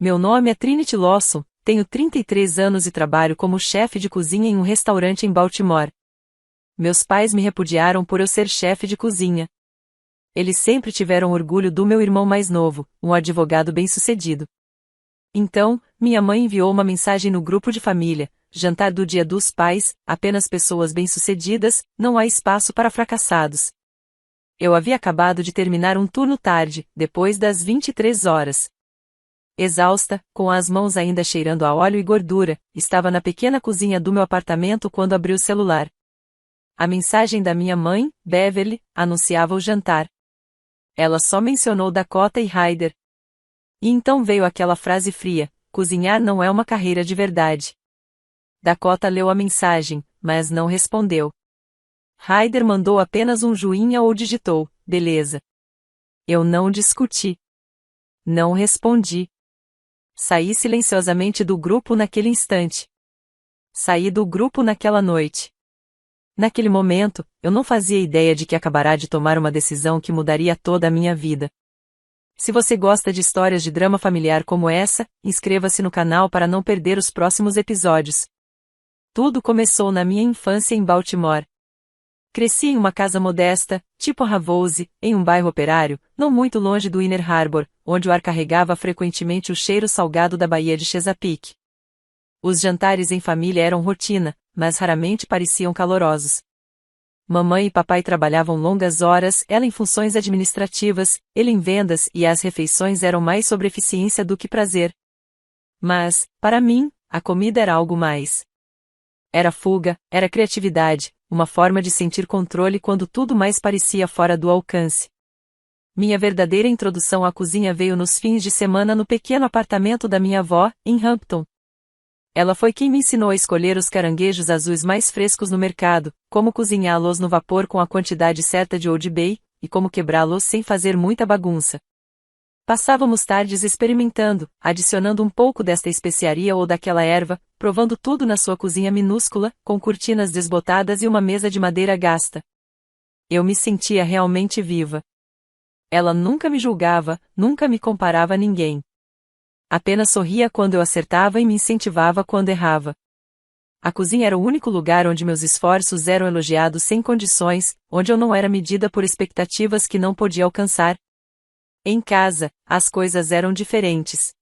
Meu nome é Trinity Lawson, tenho 33 anos e trabalho como chefe de cozinha em um restaurante em Baltimore. Meus pais me repudiaram por eu ser chefe de cozinha. Eles sempre tiveram orgulho do meu irmão mais novo, um advogado bem-sucedido. Então, minha mãe enviou uma mensagem no grupo de família: jantar do Dia dos Pais, apenas pessoas bem-sucedidas, não há espaço para fracassados. Eu havia acabado de terminar um turno tarde, depois das 23 horas. Exausta, com as mãos ainda cheirando a óleo e gordura, estava na pequena cozinha do meu apartamento quando abri o celular. A mensagem da minha mãe, Beverly, anunciava o jantar. Ela só mencionou Dakota e Ryder. E então veio aquela frase fria: cozinhar não é uma carreira de verdade. Dakota leu a mensagem, mas não respondeu. Ryder mandou apenas um joinha ou digitou: beleza. Eu não discuti. Não respondi. Saí silenciosamente do grupo naquele instante. Saí do grupo naquela noite. Naquele momento, eu não fazia ideia de que acabará de tomar uma decisão que mudaria toda a minha vida. Se você gosta de histórias de drama familiar como essa, inscreva-se no canal para não perder os próximos episódios. Tudo começou na minha infância em Baltimore. Cresci em uma casa modesta, tipo Havose, em um bairro operário, não muito longe do Inner Harbor, onde o ar carregava frequentemente o cheiro salgado da Baía de Chesapeake. Os jantares em família eram rotina, mas raramente pareciam calorosos. Mamãe e papai trabalhavam longas horas, ela em funções administrativas, ele em vendas, e as refeições eram mais sobre eficiência do que prazer. Mas, para mim, a comida era algo mais. Era fuga, era criatividade, uma forma de sentir controle quando tudo mais parecia fora do alcance. Minha verdadeira introdução à cozinha veio nos fins de semana no pequeno apartamento da minha avó, em Hampton. Ela foi quem me ensinou a escolher os caranguejos azuis mais frescos no mercado, como cozinhá-los no vapor com a quantidade certa de Old Bay, e como quebrá-los sem fazer muita bagunça. Passávamos tardes experimentando, adicionando um pouco desta especiaria ou daquela erva, provando tudo na sua cozinha minúscula, com cortinas desbotadas e uma mesa de madeira gasta. Eu me sentia realmente viva. Ela nunca me julgava, nunca me comparava a ninguém. Apenas sorria quando eu acertava e me incentivava quando errava. A cozinha era o único lugar onde meus esforços eram elogiados sem condições, onde eu não era medida por expectativas que não podia alcançar. Em casa, as coisas eram diferentes.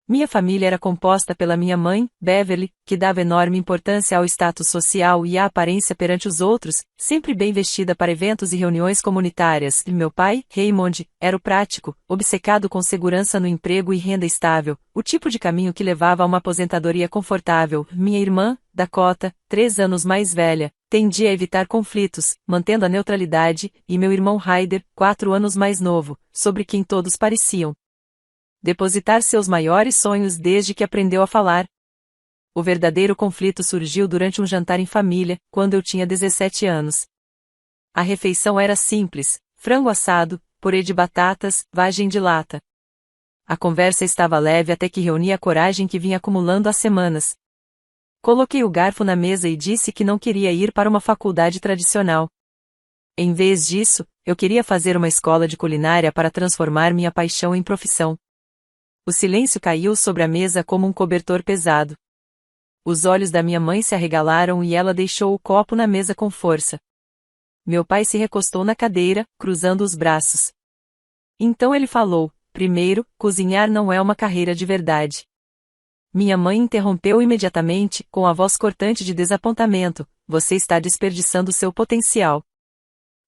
Minha família era composta pela minha mãe, Beverly, que dava enorme importância ao status social e à aparência perante os outros, sempre bem vestida para eventos e reuniões comunitárias, e meu pai, Raymond, era o prático, obcecado com segurança no emprego e renda estável, o tipo de caminho que levava a uma aposentadoria confortável. Minha irmã, Dakota, 3 anos mais velha, tendia a evitar conflitos, mantendo a neutralidade, e meu irmão Ryder, 4 anos mais novo, sobre quem todos pareciam depositar seus maiores sonhos desde que aprendeu a falar. O verdadeiro conflito surgiu durante um jantar em família, quando eu tinha 17 anos. A refeição era simples: frango assado, purê de batatas, vagem de lata. A conversa estava leve até que reuni a coragem que vinha acumulando há semanas. Coloquei o garfo na mesa e disse que não queria ir para uma faculdade tradicional. Em vez disso, eu queria fazer uma escola de culinária para transformar minha paixão em profissão. O silêncio caiu sobre a mesa como um cobertor pesado. Os olhos da minha mãe se arregalaram e ela deixou o copo na mesa com força. Meu pai se recostou na cadeira, cruzando os braços. Então ele falou: primeiro, cozinhar não é uma carreira de verdade. Minha mãe interrompeu imediatamente, com a voz cortante de desapontamento: você está desperdiçando seu potencial.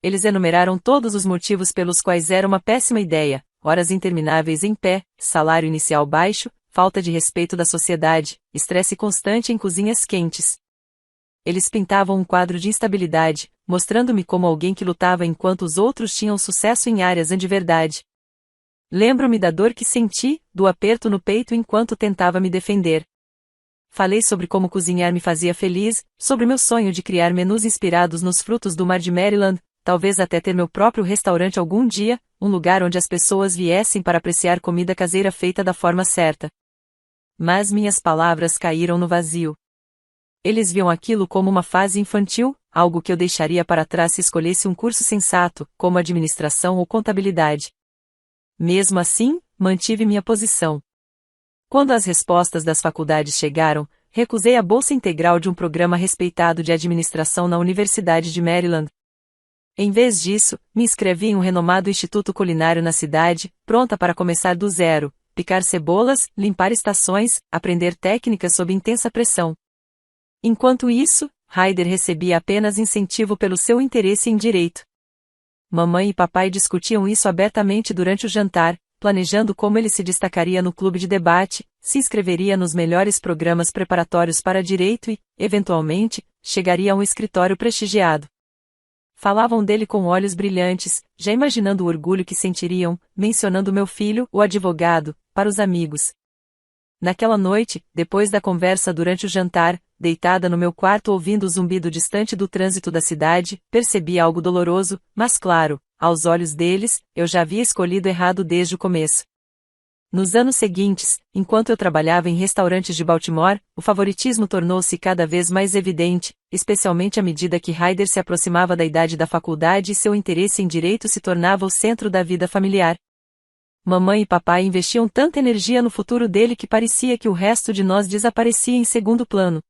Eles enumeraram todos os motivos pelos quais era uma péssima ideia: horas intermináveis em pé, salário inicial baixo, falta de respeito da sociedade, estresse constante em cozinhas quentes. Eles pintavam um quadro de instabilidade, mostrando-me como alguém que lutava enquanto os outros tinham sucesso em áreas de verdade. Lembro-me da dor que senti, do aperto no peito enquanto tentava me defender. Falei sobre como cozinhar me fazia feliz, sobre meu sonho de criar menus inspirados nos frutos do mar de Maryland, talvez até ter meu próprio restaurante algum dia, um lugar onde as pessoas viessem para apreciar comida caseira feita da forma certa. Mas minhas palavras caíram no vazio. Eles viam aquilo como uma fase infantil, algo que eu deixaria para trás se escolhesse um curso sensato, como administração ou contabilidade. Mesmo assim, mantive minha posição. Quando as respostas das faculdades chegaram, recusei a bolsa integral de um programa respeitado de administração na Universidade de Maryland. Em vez disso, me inscrevi em um renomado instituto culinário na cidade, pronta para começar do zero, picar cebolas, limpar estações, aprender técnicas sob intensa pressão. Enquanto isso, Ryder recebia apenas incentivo pelo seu interesse em direito. Mamãe e papai discutiam isso abertamente durante o jantar, planejando como ele se destacaria no clube de debate, se inscreveria nos melhores programas preparatórios para direito e, eventualmente, chegaria a um escritório prestigiado. Falavam dele com olhos brilhantes, já imaginando o orgulho que sentiriam, mencionando meu filho, o advogado, para os amigos. Naquela noite, depois da conversa durante o jantar, deitada no meu quarto ouvindo o zumbido distante do trânsito da cidade, percebi algo doloroso, mas claro, aos olhos deles, eu já havia escolhido errado desde o começo. Nos anos seguintes, enquanto eu trabalhava em restaurantes de Baltimore, o favoritismo tornou-se cada vez mais evidente, especialmente à medida que Ryder se aproximava da idade da faculdade e seu interesse em direito se tornava o centro da vida familiar. Mamãe e papai investiam tanta energia no futuro dele que parecia que o resto de nós desaparecia em segundo plano.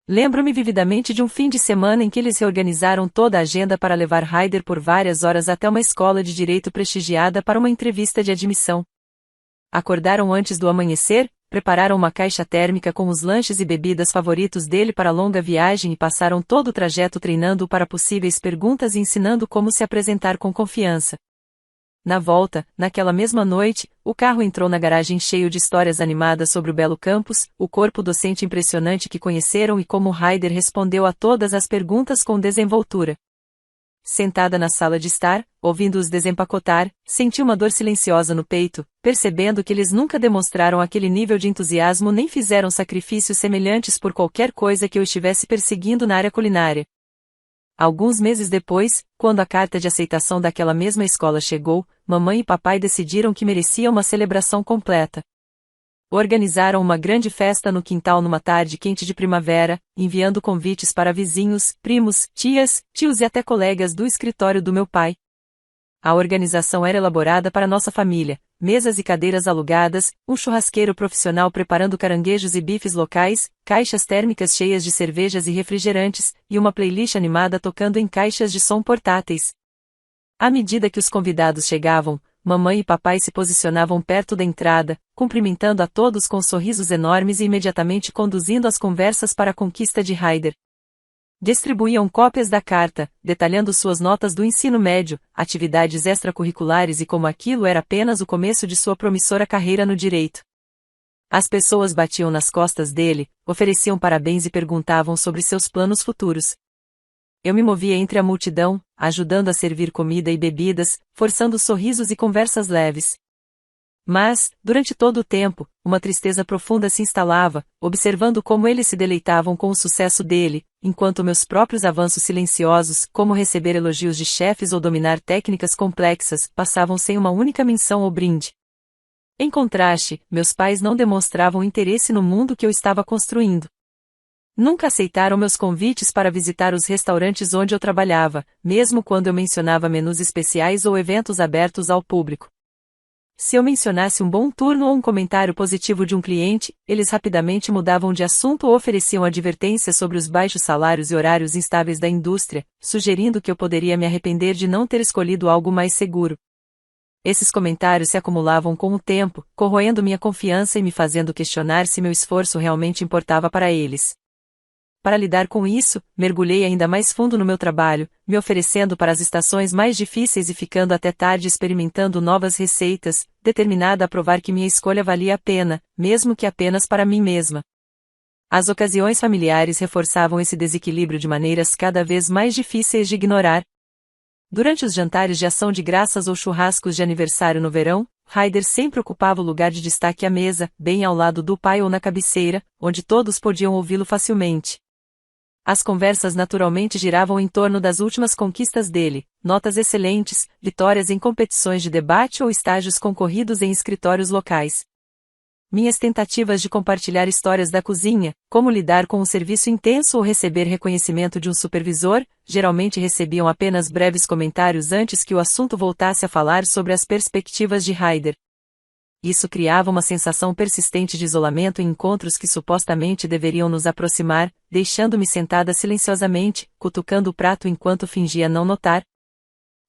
Lembro-me vividamente de um fim de semana em que eles reorganizaram toda a agenda para levar Ryder por várias horas até uma escola de direito prestigiada para uma entrevista de admissão. Acordaram antes do amanhecer, prepararam uma caixa térmica com os lanches e bebidas favoritos dele para a longa viagem e passaram todo o trajeto treinando-o para possíveis perguntas e ensinando como se apresentar com confiança. Na volta, naquela mesma noite, o carro entrou na garagem cheio de histórias animadas sobre o belo campus, o corpo docente impressionante que conheceram e como Ryder respondeu a todas as perguntas com desenvoltura. Sentada na sala de estar, ouvindo-os desempacotar, senti uma dor silenciosa no peito, percebendo que eles nunca demonstraram aquele nível de entusiasmo nem fizeram sacrifícios semelhantes por qualquer coisa que eu estivesse perseguindo na área culinária. Alguns meses depois, quando a carta de aceitação daquela mesma escola chegou, mamãe e papai decidiram que merecia uma celebração completa. Organizaram uma grande festa no quintal numa tarde quente de primavera, enviando convites para vizinhos, primos, tias, tios e até colegas do escritório do meu pai. A organização era elaborada para nossa família, mesas e cadeiras alugadas, um churrasqueiro profissional preparando caranguejos e bifes locais, caixas térmicas cheias de cervejas e refrigerantes, e uma playlist animada tocando em caixas de som portáteis. À medida que os convidados chegavam, mamãe e papai se posicionavam perto da entrada, cumprimentando a todos com sorrisos enormes e imediatamente conduzindo as conversas para a conquista de Ryder. Distribuíam cópias da carta, detalhando suas notas do ensino médio, atividades extracurriculares e como aquilo era apenas o começo de sua promissora carreira no direito. As pessoas batiam nas costas dele, ofereciam parabéns e perguntavam sobre seus planos futuros. Eu me movia entre a multidão, ajudando a servir comida e bebidas, forçando sorrisos e conversas leves. Mas, durante todo o tempo, uma tristeza profunda se instalava, observando como eles se deleitavam com o sucesso dele, enquanto meus próprios avanços silenciosos, como receber elogios de chefes ou dominar técnicas complexas, passavam sem uma única menção ou brinde. Em contraste, meus pais não demonstravam interesse no mundo que eu estava construindo. Nunca aceitaram meus convites para visitar os restaurantes onde eu trabalhava, mesmo quando eu mencionava menus especiais ou eventos abertos ao público. Se eu mencionasse um bom turno ou um comentário positivo de um cliente, eles rapidamente mudavam de assunto ou ofereciam advertências sobre os baixos salários e horários instáveis da indústria, sugerindo que eu poderia me arrepender de não ter escolhido algo mais seguro. Esses comentários se acumulavam com o tempo, corroendo minha confiança e me fazendo questionar se meu esforço realmente importava para eles. Para lidar com isso, mergulhei ainda mais fundo no meu trabalho, me oferecendo para as estações mais difíceis e ficando até tarde experimentando novas receitas, determinada a provar que minha escolha valia a pena, mesmo que apenas para mim mesma. As ocasiões familiares reforçavam esse desequilíbrio de maneiras cada vez mais difíceis de ignorar. Durante os jantares de ação de graças ou churrascos de aniversário no verão, Ryder sempre ocupava o lugar de destaque à mesa, bem ao lado do pai ou na cabeceira, onde todos podiam ouvi-lo facilmente. As conversas naturalmente giravam em torno das últimas conquistas dele, notas excelentes, vitórias em competições de debate ou estágios concorridos em escritórios locais. Minhas tentativas de compartilhar histórias da cozinha, como lidar com um serviço intenso ou receber reconhecimento de um supervisor, geralmente recebiam apenas breves comentários antes que o assunto voltasse a falar sobre as perspectivas de Ryder. Isso criava uma sensação persistente de isolamento em encontros que supostamente deveriam nos aproximar, deixando-me sentada silenciosamente, cutucando o prato enquanto fingia não notar.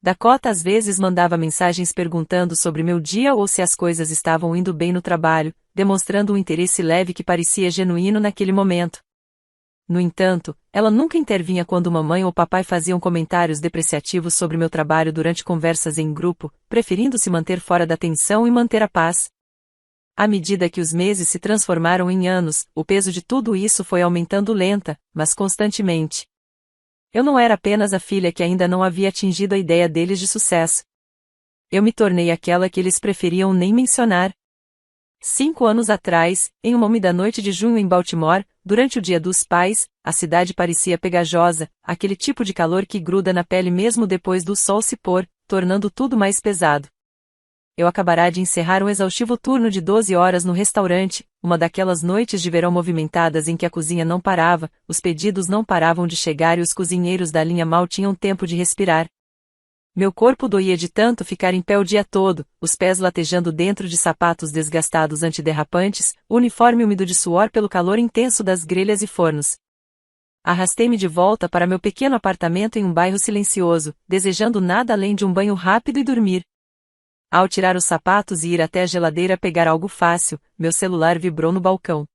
Dakota às vezes mandava mensagens perguntando sobre meu dia ou se as coisas estavam indo bem no trabalho, demonstrando um interesse leve que parecia genuíno naquele momento. No entanto, ela nunca intervinha quando mamãe ou papai faziam comentários depreciativos sobre meu trabalho durante conversas em grupo, preferindo se manter fora da tensão e manter a paz. À medida que os meses se transformaram em anos, o peso de tudo isso foi aumentando lenta, mas constantemente. Eu não era apenas a filha que ainda não havia atingido a ideia deles de sucesso. Eu me tornei aquela que eles preferiam nem mencionar. 5 anos atrás, em uma úmida noite de junho em Baltimore, durante o Dia dos Pais, a cidade parecia pegajosa, aquele tipo de calor que gruda na pele mesmo depois do sol se pôr, tornando tudo mais pesado. Eu acabara de encerrar um exaustivo turno de 12 horas no restaurante, uma daquelas noites de verão movimentadas em que a cozinha não parava, os pedidos não paravam de chegar e os cozinheiros da linha mal tinham tempo de respirar. Meu corpo doía de tanto ficar em pé o dia todo, os pés latejando dentro de sapatos desgastados antiderrapantes, o uniforme úmido de suor pelo calor intenso das grelhas e fornos. Arrastei-me de volta para meu pequeno apartamento em um bairro silencioso, desejando nada além de um banho rápido e dormir. Ao tirar os sapatos e ir até a geladeira pegar algo fácil, meu celular vibrou no balcão.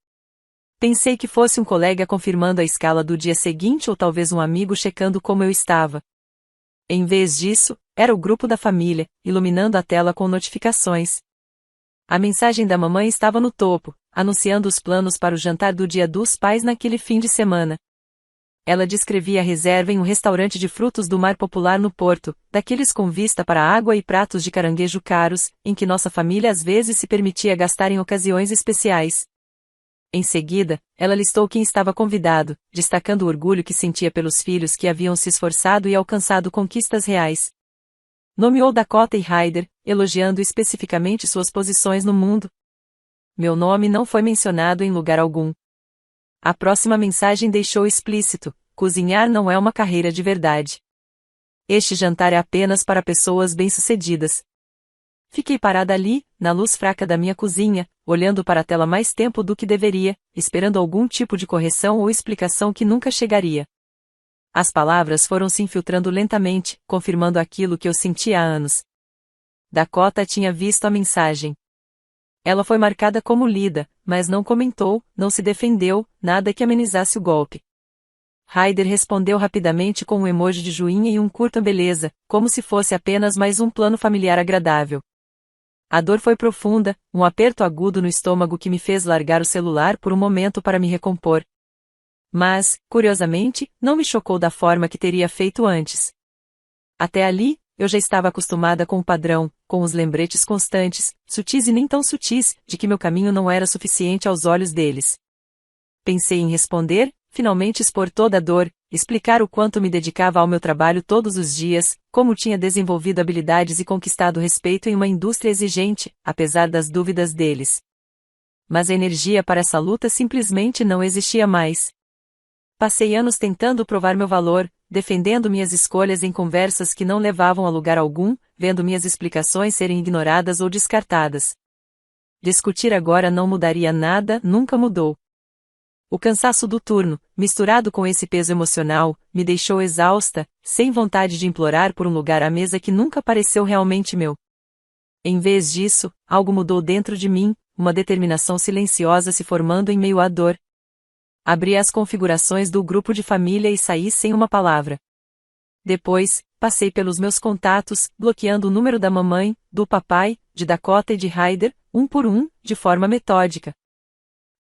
Pensei que fosse um colega confirmando a escala do dia seguinte ou talvez um amigo checando como eu estava. Em vez disso, era o grupo da família, iluminando a tela com notificações. A mensagem da mamãe estava no topo, anunciando os planos para o jantar do Dia dos Pais naquele fim de semana. Ela descrevia a reserva em um restaurante de frutos do mar popular no Porto, daqueles com vista para a água e pratos de caranguejo caros, em que nossa família às vezes se permitia gastar em ocasiões especiais. Em seguida, ela listou quem estava convidado, destacando o orgulho que sentia pelos filhos que haviam se esforçado e alcançado conquistas reais. Nomeou Dakota e Ryder, elogiando especificamente suas posições no mundo. Meu nome não foi mencionado em lugar algum. A próxima mensagem deixou explícito: cozinhar não é uma carreira de verdade. Este jantar é apenas para pessoas bem-sucedidas. Fiquei parada ali, na luz fraca da minha cozinha, olhando para a tela mais tempo do que deveria, esperando algum tipo de correção ou explicação que nunca chegaria. As palavras foram se infiltrando lentamente, confirmando aquilo que eu sentia há anos. Dakota tinha visto a mensagem. Ela foi marcada como lida, mas não comentou, não se defendeu, nada que amenizasse o golpe. Ryder respondeu rapidamente com um emoji de joinha e um curta beleza, como se fosse apenas mais um plano familiar agradável. A dor foi profunda, um aperto agudo no estômago que me fez largar o celular por um momento para me recompor. Mas, curiosamente, não me chocou da forma que teria feito antes. Até ali, eu já estava acostumada com o padrão, com os lembretes constantes, sutis e nem tão sutis, de que meu caminho não era suficiente aos olhos deles. Pensei em responder, finalmente expor toda a dor, explicar o quanto me dedicava ao meu trabalho todos os dias, como tinha desenvolvido habilidades e conquistado respeito em uma indústria exigente, apesar das dúvidas deles. Mas a energia para essa luta simplesmente não existia mais. Passei anos tentando provar meu valor, defendendo minhas escolhas em conversas que não levavam a lugar algum, vendo minhas explicações serem ignoradas ou descartadas. Discutir agora não mudaria nada, nunca mudou. O cansaço do turno, misturado com esse peso emocional, me deixou exausta, sem vontade de implorar por um lugar à mesa que nunca pareceu realmente meu. Em vez disso, algo mudou dentro de mim, uma determinação silenciosa se formando em meio à dor. Abri as configurações do grupo de família e saí sem uma palavra. Depois, passei pelos meus contatos, bloqueando o número da mamãe, do papai, de Dakota e de Ryder, um por um, de forma metódica.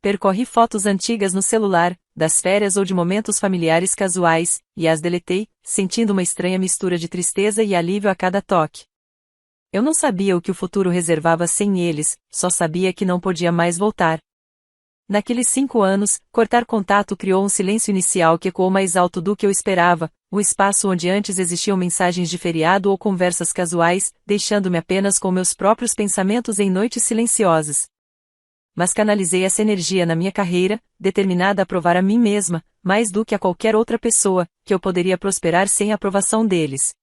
Percorri fotos antigas no celular, das férias ou de momentos familiares casuais, e as deletei, sentindo uma estranha mistura de tristeza e alívio a cada toque. Eu não sabia o que o futuro reservava sem eles, só sabia que não podia mais voltar. Naqueles 5 anos, cortar contato criou um silêncio inicial que ecoou mais alto do que eu esperava, um espaço onde antes existiam mensagens de feriado ou conversas casuais, deixando-me apenas com meus próprios pensamentos em noites silenciosas. Mas canalizei essa energia na minha carreira, determinada a provar a mim mesma, mais do que a qualquer outra pessoa, que eu poderia prosperar sem a aprovação deles.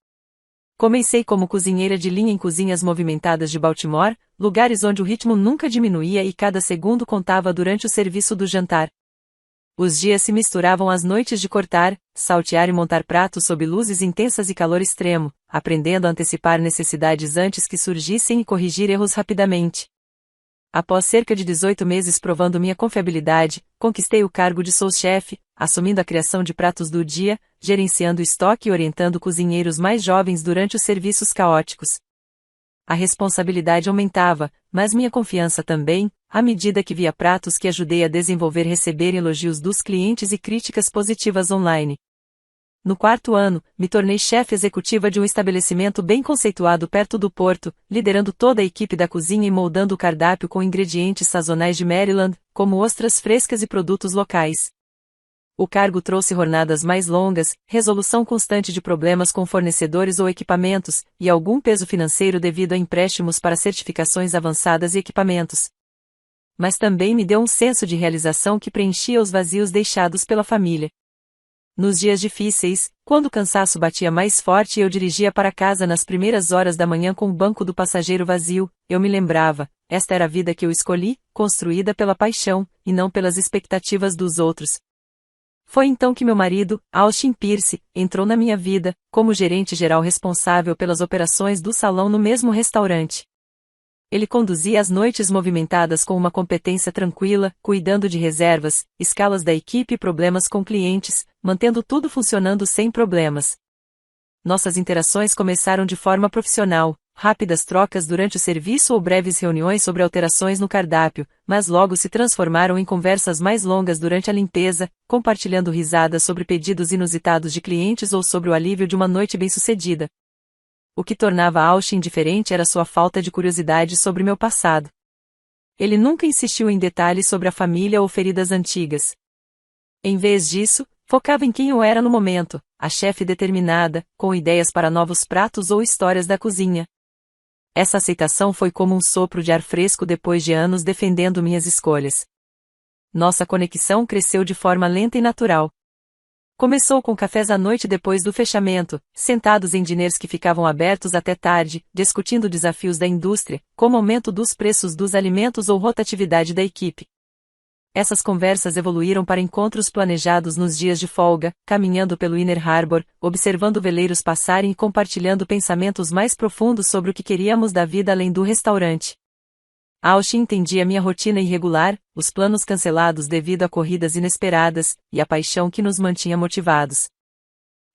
Comecei como cozinheira de linha em cozinhas movimentadas de Baltimore, lugares onde o ritmo nunca diminuía e cada segundo contava durante o serviço do jantar. Os dias se misturavam às noites de cortar, saltear e montar pratos sob luzes intensas e calor extremo, aprendendo a antecipar necessidades antes que surgissem e corrigir erros rapidamente. Após cerca de 18 meses provando minha confiabilidade, conquistei o cargo de sous-chefe, assumindo a criação de pratos do dia, gerenciando o estoque e orientando cozinheiros mais jovens durante os serviços caóticos. A responsabilidade aumentava, mas minha confiança também, à medida que via pratos que ajudei a desenvolver receber elogios dos clientes e críticas positivas online. No 4º ano, me tornei chefe executiva de um estabelecimento bem conceituado perto do porto, liderando toda a equipe da cozinha e moldando o cardápio com ingredientes sazonais de Maryland, como ostras frescas e produtos locais. O cargo trouxe jornadas mais longas, resolução constante de problemas com fornecedores ou equipamentos, e algum peso financeiro devido a empréstimos para certificações avançadas e equipamentos. Mas também me deu um senso de realização que preenchia os vazios deixados pela família. Nos dias difíceis, quando o cansaço batia mais forte e eu dirigia para casa nas primeiras horas da manhã com o banco do passageiro vazio, eu me lembrava, esta era a vida que eu escolhi, construída pela paixão, e não pelas expectativas dos outros. Foi então que meu marido, Austin Pierce, entrou na minha vida, como gerente geral responsável pelas operações do salão no mesmo restaurante. Ele conduzia as noites movimentadas com uma competência tranquila, cuidando de reservas, escalas da equipe e problemas com clientes, mantendo tudo funcionando sem problemas. Nossas interações começaram de forma profissional, rápidas trocas durante o serviço ou breves reuniões sobre alterações no cardápio, mas logo se transformaram em conversas mais longas durante a limpeza, compartilhando risadas sobre pedidos inusitados de clientes ou sobre o alívio de uma noite bem-sucedida. O que tornava Austin diferente era sua falta de curiosidade sobre meu passado. Ele nunca insistiu em detalhes sobre a família ou feridas antigas. Em vez disso, focava em quem eu era no momento, a chefe determinada, com ideias para novos pratos ou histórias da cozinha. Essa aceitação foi como um sopro de ar fresco depois de anos defendendo minhas escolhas. Nossa conexão cresceu de forma lenta e natural. Começou com cafés à noite depois do fechamento, sentados em diners que ficavam abertos até tarde, discutindo desafios da indústria, como aumento dos preços dos alimentos ou rotatividade da equipe. Essas conversas evoluíram para encontros planejados nos dias de folga, caminhando pelo Inner Harbor, observando veleiros passarem e compartilhando pensamentos mais profundos sobre o que queríamos da vida além do restaurante. Austin entendia minha rotina irregular, os planos cancelados devido a corridas inesperadas, e a paixão que nos mantinha motivados.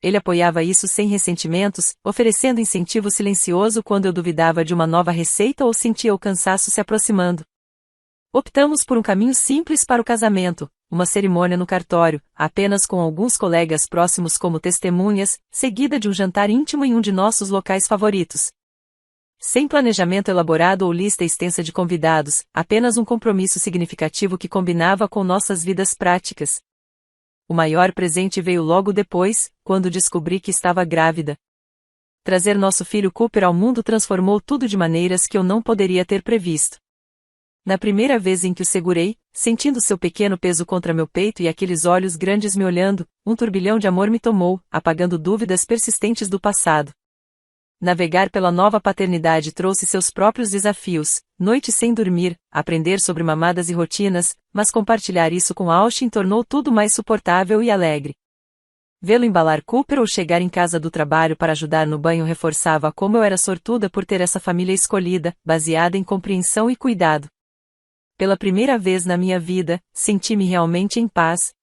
Ele apoiava isso sem ressentimentos, oferecendo incentivo silencioso quando eu duvidava de uma nova receita ou sentia o cansaço se aproximando. Optamos por um caminho simples para o casamento, uma cerimônia no cartório, apenas com alguns colegas próximos como testemunhas, seguida de um jantar íntimo em um de nossos locais favoritos. Sem planejamento elaborado ou lista extensa de convidados, apenas um compromisso significativo que combinava com nossas vidas práticas. O maior presente veio logo depois, quando descobri que estava grávida. Trazer nosso filho Cooper ao mundo transformou tudo de maneiras que eu não poderia ter previsto. Na primeira vez em que o segurei, sentindo seu pequeno peso contra meu peito e aqueles olhos grandes me olhando, um turbilhão de amor me tomou, apagando dúvidas persistentes do passado. Navegar pela nova paternidade trouxe seus próprios desafios, noites sem dormir, aprender sobre mamadas e rotinas, mas compartilhar isso com Austin tornou tudo mais suportável e alegre. Vê-lo embalar Cooper ou chegar em casa do trabalho para ajudar no banho reforçava como eu era sortuda por ter essa família escolhida, baseada em compreensão e cuidado. Pela primeira vez na minha vida, senti-me realmente em paz.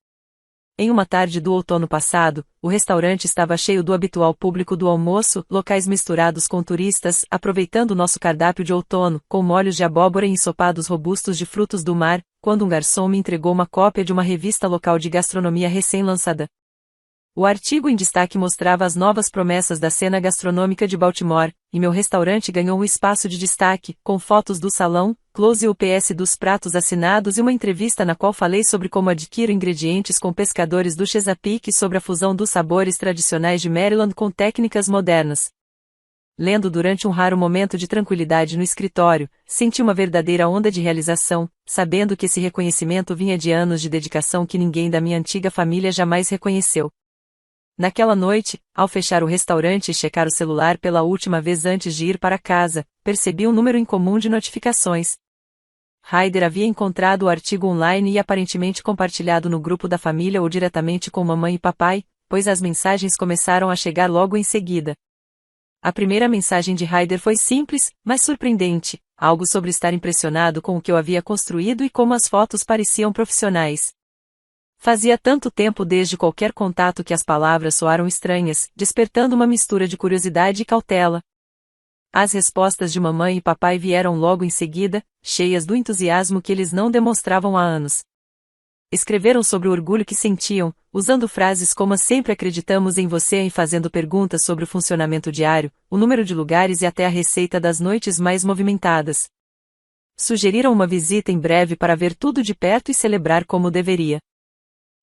Em uma tarde do outono passado, o restaurante estava cheio do habitual público do almoço, locais misturados com turistas, aproveitando nosso cardápio de outono, com molhos de abóbora e ensopados robustos de frutos do mar, quando um garçom me entregou uma cópia de uma revista local de gastronomia recém-lançada. O artigo em destaque mostrava as novas promessas da cena gastronômica de Baltimore, e meu restaurante ganhou um espaço de destaque, com fotos do salão, close UPS dos pratos assinados e uma entrevista na qual falei sobre como adquiro ingredientes com pescadores do Chesapeake e sobre a fusão dos sabores tradicionais de Maryland com técnicas modernas. Lendo durante um raro momento de tranquilidade no escritório, senti uma verdadeira onda de realização, sabendo que esse reconhecimento vinha de anos de dedicação que ninguém da minha antiga família jamais reconheceu. Naquela noite, ao fechar o restaurante e checar o celular pela última vez antes de ir para casa, percebi um número incomum de notificações. Ryder havia encontrado o artigo online e aparentemente compartilhado no grupo da família ou diretamente com mamãe e papai, pois as mensagens começaram a chegar logo em seguida. A primeira mensagem de Ryder foi simples, mas surpreendente, algo sobre estar impressionado com o que eu havia construído e como as fotos pareciam profissionais. Fazia tanto tempo desde qualquer contato que as palavras soaram estranhas, despertando uma mistura de curiosidade e cautela. As respostas de mamãe e papai vieram logo em seguida, cheias do entusiasmo que eles não demonstravam há anos. Escreveram sobre o orgulho que sentiam, usando frases como sempre acreditamos em você e fazendo perguntas sobre o funcionamento diário, o número de lugares e até a receita das noites mais movimentadas. Sugeriram uma visita em breve para ver tudo de perto e celebrar como deveria.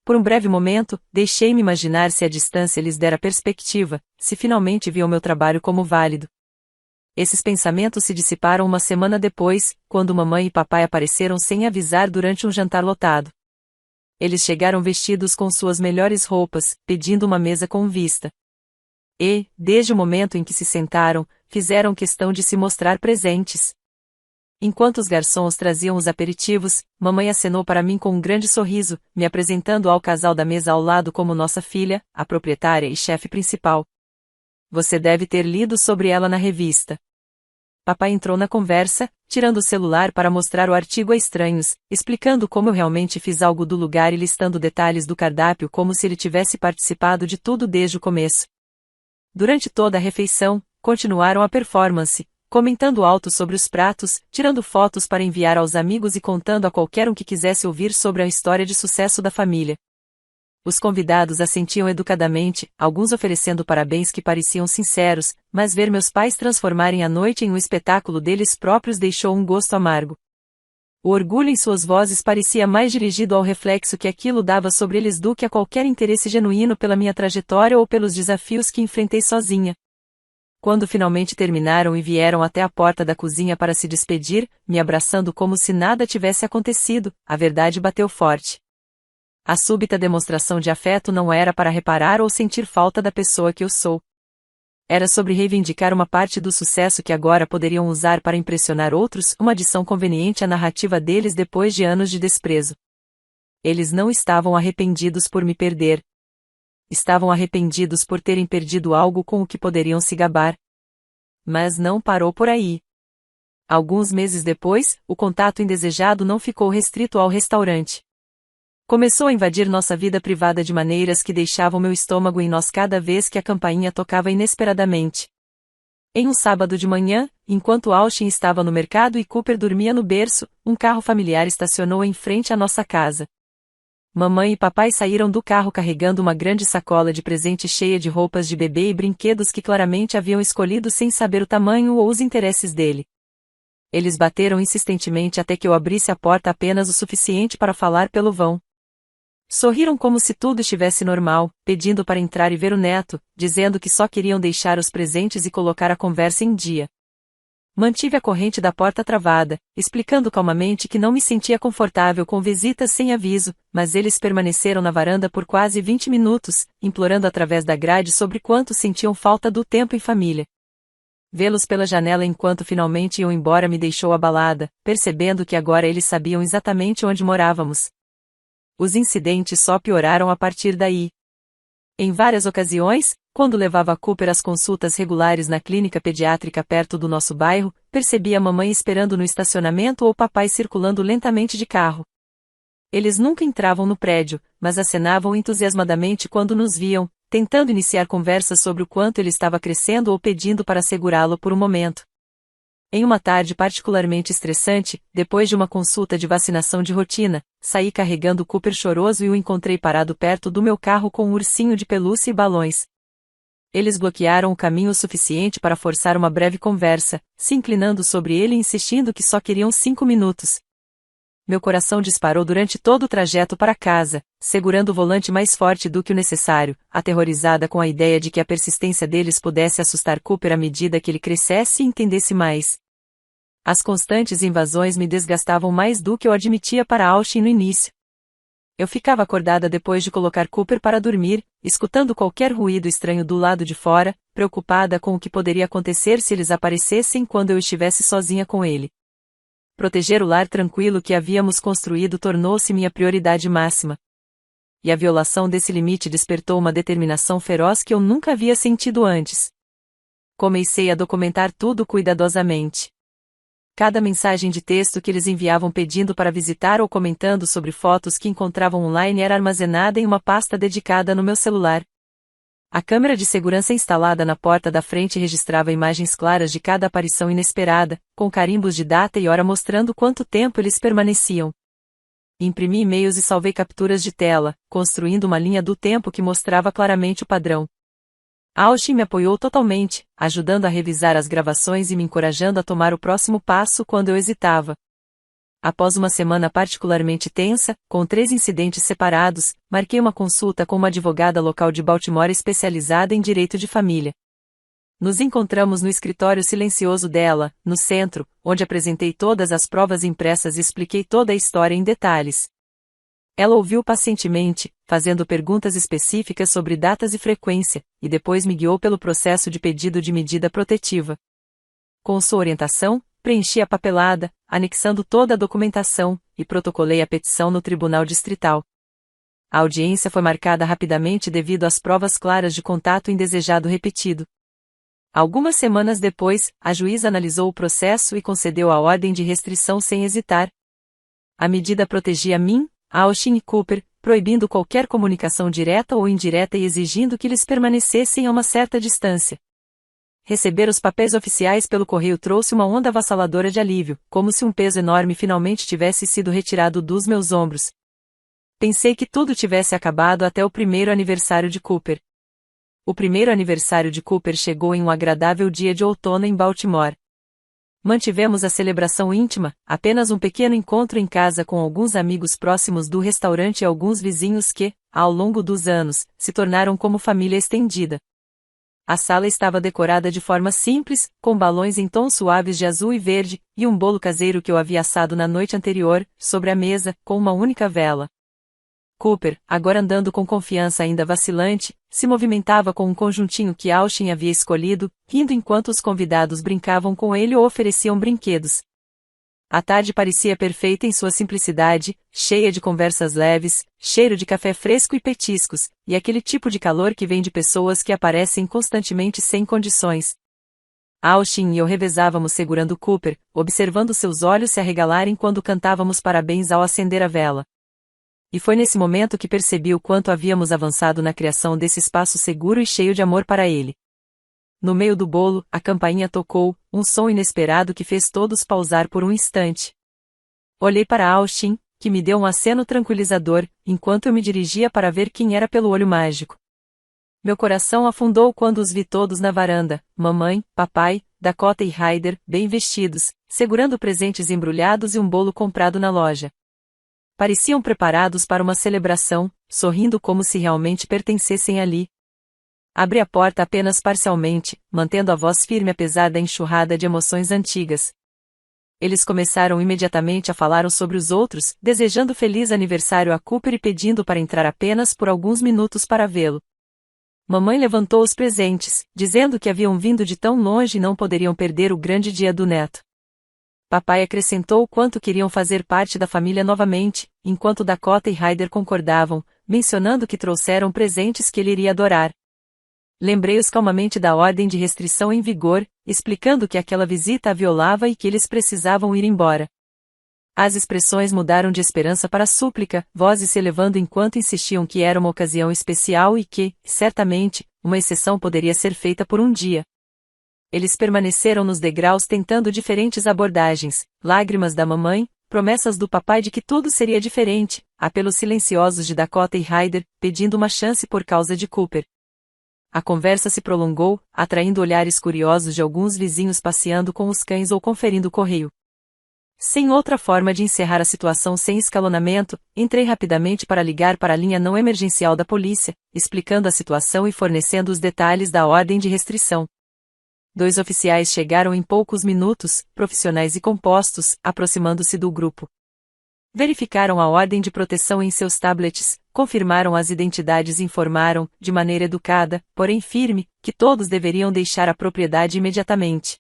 Por um breve momento, deixei-me imaginar se a distância lhes dera perspectiva, se finalmente viam meu trabalho como válido. Esses pensamentos se dissiparam uma semana depois, quando mamãe e papai apareceram sem avisar durante um jantar lotado. Eles chegaram vestidos com suas melhores roupas, pedindo uma mesa com vista. E, desde o momento em que se sentaram, fizeram questão de se mostrar presentes. Enquanto os garçons traziam os aperitivos, mamãe acenou para mim com um grande sorriso, me apresentando ao casal da mesa ao lado como nossa filha, a proprietária e chefe principal. Você deve ter lido sobre ela na revista. Papai entrou na conversa, tirando o celular para mostrar o artigo a estranhos, explicando como eu realmente fiz algo do lugar e listando detalhes do cardápio como se ele tivesse participado de tudo desde o começo. Durante toda a refeição, continuaram a performance, comentando alto sobre os pratos, tirando fotos para enviar aos amigos e contando a qualquer um que quisesse ouvir sobre a história de sucesso da família. Os convidados assentiam educadamente, alguns oferecendo parabéns que pareciam sinceros, mas ver meus pais transformarem a noite em um espetáculo deles próprios deixou um gosto amargo. O orgulho em suas vozes parecia mais dirigido ao reflexo que aquilo dava sobre eles do que a qualquer interesse genuíno pela minha trajetória ou pelos desafios que enfrentei sozinha. Quando finalmente terminaram e vieram até a porta da cozinha para se despedir, me abraçando como se nada tivesse acontecido, a verdade bateu forte. A súbita demonstração de afeto não era para reparar ou sentir falta da pessoa que eu sou. Era sobre reivindicar uma parte do sucesso que agora poderiam usar para impressionar outros, uma adição conveniente à narrativa deles depois de anos de desprezo. Eles não estavam arrependidos por me perder. Estavam arrependidos por terem perdido algo com o que poderiam se gabar. Mas não parou por aí. Alguns meses depois, o contato indesejado não ficou restrito ao restaurante. Começou a invadir nossa vida privada de maneiras que deixavam meu estômago em nós cada vez que a campainha tocava inesperadamente. Em um sábado de manhã, enquanto Austin estava no mercado e Cooper dormia no berço, um carro familiar estacionou em frente à nossa casa. Mamãe e papai saíram do carro carregando uma grande sacola de presente cheia de roupas de bebê e brinquedos que claramente haviam escolhido sem saber o tamanho ou os interesses dele. Eles bateram insistentemente até que eu abrisse a porta apenas o suficiente para falar pelo vão. Sorriram como se tudo estivesse normal, pedindo para entrar e ver o neto, dizendo que só queriam deixar os presentes e colocar a conversa em dia. Mantive a corrente da porta travada, explicando calmamente que não me sentia confortável com visitas sem aviso, mas eles permaneceram na varanda por quase 20 minutos, implorando através da grade sobre quanto sentiam falta do tempo em família. Vê-los pela janela enquanto finalmente iam embora me deixou abalada, percebendo que agora eles sabiam exatamente onde morávamos. Os incidentes só pioraram a partir daí. Em várias ocasiões, quando levava Cooper às consultas regulares na clínica pediátrica perto do nosso bairro, percebia a mamãe esperando no estacionamento ou papai circulando lentamente de carro. Eles nunca entravam no prédio, mas acenavam entusiasmadamente quando nos viam, tentando iniciar conversas sobre o quanto ele estava crescendo ou pedindo para segurá-lo por um momento. Em uma tarde particularmente estressante, depois de uma consulta de vacinação de rotina, saí carregando Cooper choroso e o encontrei parado perto do meu carro com um ursinho de pelúcia e balões. Eles bloquearam o caminho o suficiente para forçar uma breve conversa, se inclinando sobre ele e insistindo que só queriam 5 minutos. Meu coração disparou durante todo o trajeto para casa, segurando o volante mais forte do que o necessário, aterrorizada com a ideia de que a persistência deles pudesse assustar Cooper à medida que ele crescesse e entendesse mais. As constantes invasões me desgastavam mais do que eu admitia para Austin no início. Eu ficava acordada depois de colocar Cooper para dormir, escutando qualquer ruído estranho do lado de fora, preocupada com o que poderia acontecer se eles aparecessem quando eu estivesse sozinha com ele. Proteger o lar tranquilo que havíamos construído tornou-se minha prioridade máxima. E a violação desse limite despertou uma determinação feroz que eu nunca havia sentido antes. Comecei a documentar tudo cuidadosamente. Cada mensagem de texto que eles enviavam pedindo para visitar ou comentando sobre fotos que encontravam online era armazenada em uma pasta dedicada no meu celular. A câmera de segurança instalada na porta da frente registrava imagens claras de cada aparição inesperada, com carimbos de data e hora mostrando quanto tempo eles permaneciam. Imprimi e-mails e salvei capturas de tela, construindo uma linha do tempo que mostrava claramente o padrão. Austin me apoiou totalmente, ajudando a revisar as gravações e me encorajando a tomar o próximo passo quando eu hesitava. Após uma semana particularmente tensa, com 3 incidentes separados, marquei uma consulta com uma advogada local de Baltimore especializada em direito de família. Nos encontramos no escritório silencioso dela, no centro, onde apresentei todas as provas impressas e expliquei toda a história em detalhes. Ela ouviu pacientemente, fazendo perguntas específicas sobre datas e frequência, e depois me guiou pelo processo de pedido de medida protetiva. Com sua orientação, preenchi a papelada, anexando toda a documentação, e protocolei a petição no Tribunal Distrital. A audiência foi marcada rapidamente devido às provas claras de contato indesejado repetido. Algumas semanas depois, a juíza analisou o processo e concedeu a ordem de restrição sem hesitar. A medida protegia a mim, Austin e Cooper, proibindo qualquer comunicação direta ou indireta e exigindo que eles permanecessem a uma certa distância. Receber os papéis oficiais pelo correio trouxe uma onda avassaladora de alívio, como se um peso enorme finalmente tivesse sido retirado dos meus ombros. Pensei que tudo tivesse acabado até o primeiro aniversário de Cooper. O primeiro aniversário de Cooper chegou em um agradável dia de outono em Baltimore. Mantivemos a celebração íntima, apenas um pequeno encontro em casa com alguns amigos próximos do restaurante e alguns vizinhos que, ao longo dos anos, se tornaram como família estendida. A sala estava decorada de forma simples, com balões em tons suaves de azul e verde, e um bolo caseiro que eu havia assado na noite anterior, sobre a mesa, com uma única vela. Cooper, agora andando com confiança ainda vacilante, se movimentava com um conjuntinho que Austin havia escolhido, rindo enquanto os convidados brincavam com ele ou ofereciam brinquedos. A tarde parecia perfeita em sua simplicidade, cheia de conversas leves, cheiro de café fresco e petiscos, e aquele tipo de calor que vem de pessoas que aparecem constantemente sem condições. Austin e eu revezávamos segurando Cooper, observando seus olhos se arregalarem quando cantávamos parabéns ao acender a vela. E foi nesse momento que percebi o quanto havíamos avançado na criação desse espaço seguro e cheio de amor para ele. No meio do bolo, a campainha tocou, um som inesperado que fez todos pausar por um instante. Olhei para Austin, que me deu um aceno tranquilizador, enquanto eu me dirigia para ver quem era pelo olho mágico. Meu coração afundou quando os vi todos na varanda, mamãe, papai, Dakota e Ryder, bem vestidos, segurando presentes embrulhados e um bolo comprado na loja. Pareciam preparados para uma celebração, sorrindo como se realmente pertencessem ali. Abri a porta apenas parcialmente, mantendo a voz firme apesar da enxurrada de emoções antigas. Eles começaram imediatamente a falar sobre os outros, desejando feliz aniversário a Cooper e pedindo para entrar apenas por alguns minutos para vê-lo. Mamãe levantou os presentes, dizendo que haviam vindo de tão longe e não poderiam perder o grande dia do neto. Papai acrescentou o quanto queriam fazer parte da família novamente, enquanto Dakota e Ryder concordavam, mencionando que trouxeram presentes que ele iria adorar. Lembrei-os calmamente da ordem de restrição em vigor, explicando que aquela visita a violava e que eles precisavam ir embora. As expressões mudaram de esperança para súplica, vozes se elevando enquanto insistiam que era uma ocasião especial e que, certamente, uma exceção poderia ser feita por um dia. Eles permaneceram nos degraus tentando diferentes abordagens, lágrimas da mamãe, promessas do papai de que tudo seria diferente, apelos silenciosos de Dakota e Ryder, pedindo uma chance por causa de Cooper. A conversa se prolongou, atraindo olhares curiosos de alguns vizinhos passeando com os cães ou conferindo correio. Sem outra forma de encerrar a situação sem escalonamento, entrei rapidamente para ligar para a linha não emergencial da polícia, explicando a situação e fornecendo os detalhes da ordem de restrição. 2 oficiais chegaram em poucos minutos, profissionais e compostos, aproximando-se do grupo. Verificaram a ordem de proteção em seus tablets, confirmaram as identidades e informaram, de maneira educada, porém firme, que todos deveriam deixar a propriedade imediatamente.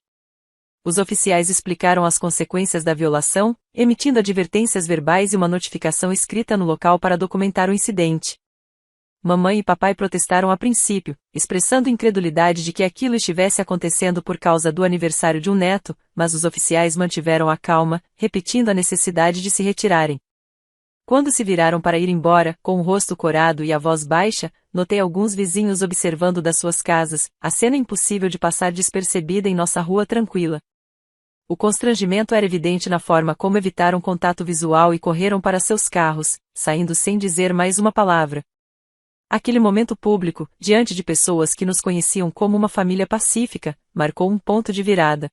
Os oficiais explicaram as consequências da violação, emitindo advertências verbais e uma notificação escrita no local para documentar o incidente. Mamãe e papai protestaram a princípio, expressando incredulidade de que aquilo estivesse acontecendo por causa do aniversário de um neto, mas os oficiais mantiveram a calma, repetindo a necessidade de se retirarem. Quando se viraram para ir embora, com o rosto corado e a voz baixa, notei alguns vizinhos observando das suas casas, a cena impossível de passar despercebida em nossa rua tranquila. O constrangimento era evidente na forma como evitaram contato visual e correram para seus carros, saindo sem dizer mais uma palavra. Aquele momento público, diante de pessoas que nos conheciam como uma família pacífica, marcou um ponto de virada.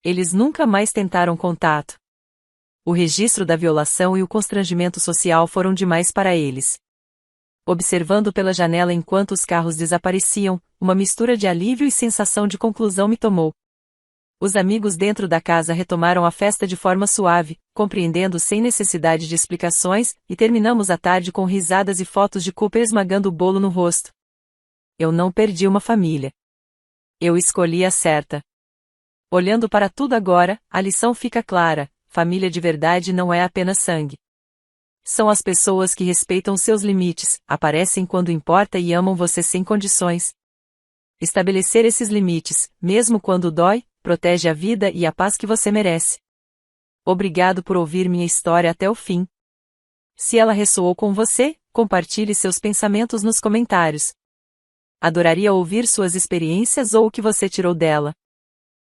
Eles nunca mais tentaram contato. O registro da violação e o constrangimento social foram demais para eles. Observando pela janela enquanto os carros desapareciam, uma mistura de alívio e sensação de conclusão me tomou. Os amigos dentro da casa retomaram a festa de forma suave, compreendendo sem necessidade de explicações, e terminamos a tarde com risadas e fotos de Cooper esmagando o bolo no rosto. Eu não perdi uma família. Eu escolhi a certa. Olhando para tudo agora, a lição fica clara: família de verdade não é apenas sangue. São as pessoas que respeitam seus limites, aparecem quando importa e amam você sem condições. Estabelecer esses limites, mesmo quando dói, protege a vida e a paz que você merece. Obrigado por ouvir minha história até o fim. Se ela ressoou com você, compartilhe seus pensamentos nos comentários. Adoraria ouvir suas experiências ou o que você tirou dela.